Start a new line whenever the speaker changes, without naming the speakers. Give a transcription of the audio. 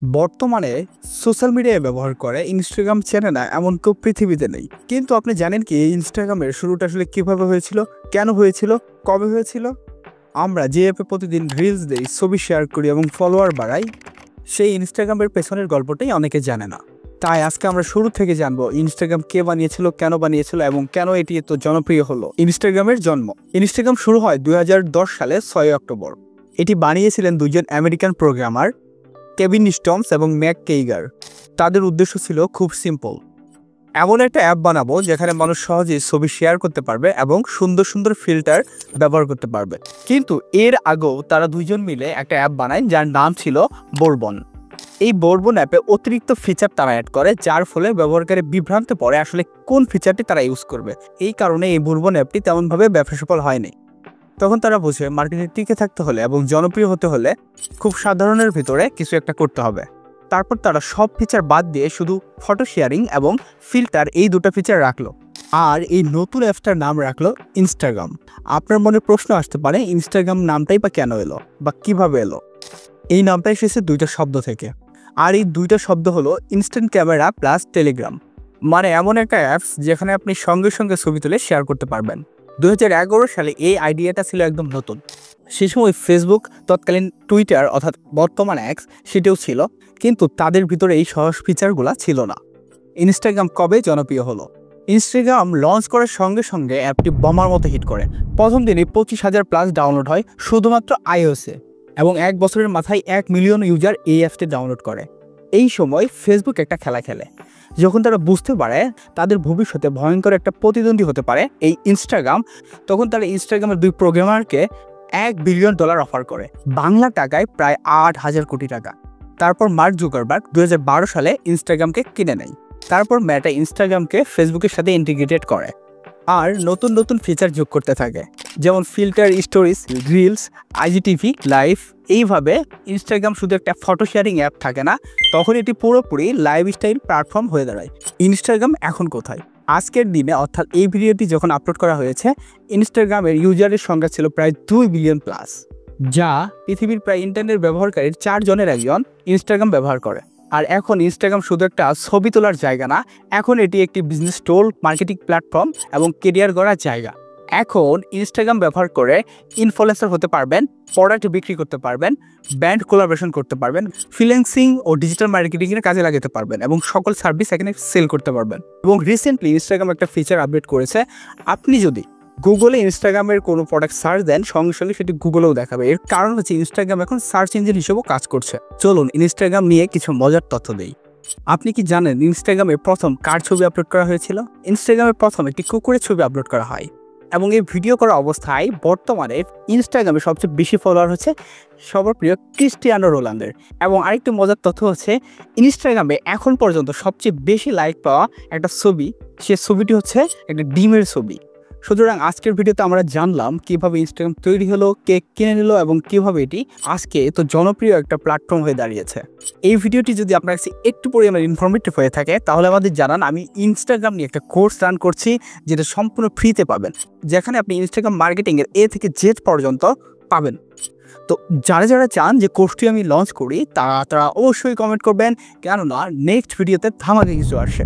বর্তমানে social media ব্যবহার করে ইনস্টাগ্রাম চেনে না এমন কেউ পৃথিবীতে নেই। কিন্তু আপনি জানেন কি এই ইনস্টাগ্রামের শুরুটা আসলে কিভাবে হয়েছিল, কেন হয়েছিল, কবে হয়েছিল? আমরা যে অ্যাপে প্রতিদিন রিলস দেই, ছবি শেয়ার করি এবং ফলোয়ার বাড়াই, সেই ইনস্টাগ্রামের পেছনের গল্পটাই অনেকে জানে না। তাই আজকে আমরা শুরু থেকে জানবো ইনস্টাগ্রাম কে বানিয়েছিল, কেন বানিয়েছিল এবং কেন এটি এত জনপ্রিয় হলো। ইনস্টাগ্রামের জন্ম। ইনস্টাগ্রাম শুরু হয় 2010 সালে 6 অক্টোবর। এটি বানিয়েছিলেন দুজন আমেরিকান প্রোগ্রামার, কেভিন স্টমস এবং ম্যাক কেইগার। তাদের উদ্দেশ্য ছিল খুব সিম্পল, এমন একটা অ্যাপ বানাবো যেখানে মানুষ সহজেই ছবি শেয়ার করতে পারবে এবং সুন্দর সুন্দর ফিল্টার ব্যবহার করতে পারবে। কিন্তু এর আগেও তারা দুইজন মিলে একটা অ্যাপ বানায় যার নাম ছিল বোরবন। এই বোরবন অ্যাপে অতিরিক্ত ফিচার তারা অ্যাড করে, যার ফলে ব্যবহারকারী বিভ্রান্তে পড়ে আসলে কোন ফিচারটি তারা ইউজ করবে। এই কারণে এই বোরবন অ্যাপটি তেমনভাবে ব্যবসা সফল হয়নি। তখন তারা বুঝে মার্কেটে টিকে থাকতে হলে এবং জনপ্রিয় হতে হলে খুব সাধারণের ভিতরে কিছু একটা করতে হবে। তারপর তারা সব ফিচার বাদ দিয়ে শুধু ফটো শেয়ারিং এবং ফিল্টার এই দুটো ফিচার রাখলো। আর এই নতুন অ্যাপটার নাম রাখলো ইনস্টাগ্রাম। আপনার মনে প্রশ্ন আসতে পারে ইনস্টাগ্রাম নামটাই বা কেন এলো বা কিভাবে এলো? এই নামটা এসেছে দুইটা শব্দ থেকে, আর এই দুইটা শব্দ হলো ইনস্ট্যান্ট ক্যামেরা প্লাস টেলিগ্রাম। মানে এমন একটা অ্যাপস যেখানে আপনি সঙ্গে সঙ্গে ছবি তুলে শেয়ার করতে পারবেন। 2011 সালে এই আইডিয়াটা ছিল একদম নতুন। সে সময় ফেসবুক, তৎকালীন টুইটার অর্থাৎ বর্তমান এক্স, সেটাও ছিল, কিন্তু তাদের ভিতরে এই সহজ ফিচারগুলো ছিল না। ইনস্টাগ্রাম কবে জনপ্রিয় হলো? ইনস্টাগ্রাম লঞ্চ করার সঙ্গে সঙ্গে অ্যাপটি বোমার মতো হিট করে। প্রথম দিনই 25,000 প্লাস ডাউনলোড হয় শুধুমাত্র আইওএসে, এবং এক বছরের মাথায় 1 মিলিয়ন ইউজার এই অ্যাপটি ডাউনলোড করে। এই সময় ফেসবুক একটা খেলা খেলে। যখন তারা বুঝতে পারে তাদের ভবিষ্যতে ভয়ঙ্কর একটা প্রতিদ্বন্দ্বী হতে পারে এই ইনস্টাগ্রাম, তখন তারা ইনস্টাগ্রামের দুই প্রোগ্রামারকে $1 বিলিয়ন অফার করে, বাংলা টাকায় প্রায় 8,000 কোটি টাকা। তারপর মার্ক জুকারবার্গ 2012 সালে ইনস্টাগ্রামকে কিনে নেয়। তারপর মেটা ইনস্টাগ্রামকে ফেসবুকের সাথে ইন্টিগ্রেটেড করে আর নতুন নতুন ফিচার যোগ করতে থাকে, যেমন filter, stories, reels, IGTV, live. এইভাবে ইনস্টাগ্রাম শুধু একটা ফটো শেয়ারিং অ্যাপ থাকে না, তখন এটি পুরোপুরি লাইফস্টাইল প্ল্যাটফর্ম হয়ে দাঁড়ায়। ইনস্টাগ্রাম এখন কোথায়? আজকের দিনে অর্থাৎ এই ভিডিওটি যখন আপলোড করা হয়েছে, ইনস্টাগ্রামের ইউজারের সংখ্যা ছিল প্রায় 2 বিলিয়ন প্লাস, যা পৃথিবীর প্রায় ইন্টারনেট ব্যবহারকারীর 4 জনের একজন ইনস্টাগ্রাম ব্যবহার করে। আর এখন ইনস্টাগ্রাম শুধু একটা ছবি তোলার জায়গা না, এখন এটি একটি বিজনেস টুল, মার্কেটিং প্ল্যাটফর্ম এবং কেরিয়ার গড়ার জায়গা। এখন ইনস্টাগ্রাম ব্যবহার করে ইনফ্লুয়েন্সার হতে পারবেন, প্রোডাক্ট বিক্রি করতে পারবেন, ব্র্যান্ড কোলাবোরেশন করতে পারবেন, ফ্রিল্যান্সিং ও ডিজিটাল মার্কেটিংয়ের কাজে লাগাতে পারবেন এবং সকল সার্ভিস এখানে সেল করতে পারবেন। এবং রিসেন্টলি ইনস্টাগ্রাম একটা ফিচার আপডেট করেছে, আপনি যদি গুগলে ইনস্টাগ্রামের কোনো প্রোডাক্ট সার্চ দেন, সঙ্গে সঙ্গে সেটি গুগলেও দেখাবে। এর কারণ হচ্ছে ইনস্টাগ্রাম এখন সার্চ ইঞ্জিন হিসেবেও কাজ করছে। চলুন ইনস্টাগ্রাম নিয়ে কিছু মজার তথ্য দেই। আপনি কি জানেন ইনস্টাগ্রামে প্রথম কার ছবি আপলোড করা হয়েছিল? ইনস্টাগ্রামে প্রথম একটি কুকুরের ছবি আপলোড করা হয়, এবং এই ভিডিও করা অবস্থায় বর্তমানে ইনস্টাগ্রামে সবচেয়ে বেশি ফলোয়ার হচ্ছে সবার প্রিয় ক্রিস্টিয়ানো রোনালদোর। এবং আরেকটি মজার তথ্য হচ্ছে ইনস্টাগ্রামে এখন পর্যন্ত সবচেয়ে বেশি লাইক পাওয়া একটা ছবি, সে ছবিটি হচ্ছে একটা ডিমের ছবি। সুতরাং আজকের ভিডিওতে আমরা জানলাম কিভাবে ইনস্টাগ্রাম তৈরি হলো, কে কিনে নিল এবং কিভাবে এটি আজকে তো জনপ্রিয় একটা প্ল্যাটফর্ম হয়ে দাঁড়িয়েছে। এই ভিডিওটি যদি আপনার কাছে একটু পরিমাণে ইনফরমেটিভ হয়ে থাকে তাহলে আমাদের জানান। আমি ইনস্টাগ্রাম নিয়ে একটা কোর্স রান করছি, যেটা সম্পূর্ণ ফ্রিতে পাবেন, যেখানে আপনি ইনস্টাগ্রাম মার্কেটিংয়ের A থেকে Z পর্যন্ত পাবেন। তো যারা যারা চান যে কোর্সটি আমি লঞ্চ করি তারা অবশ্যই কমেন্ট করবেন, কেননা নেক্সট ভিডিওতে ধামাকা কিছু আসে।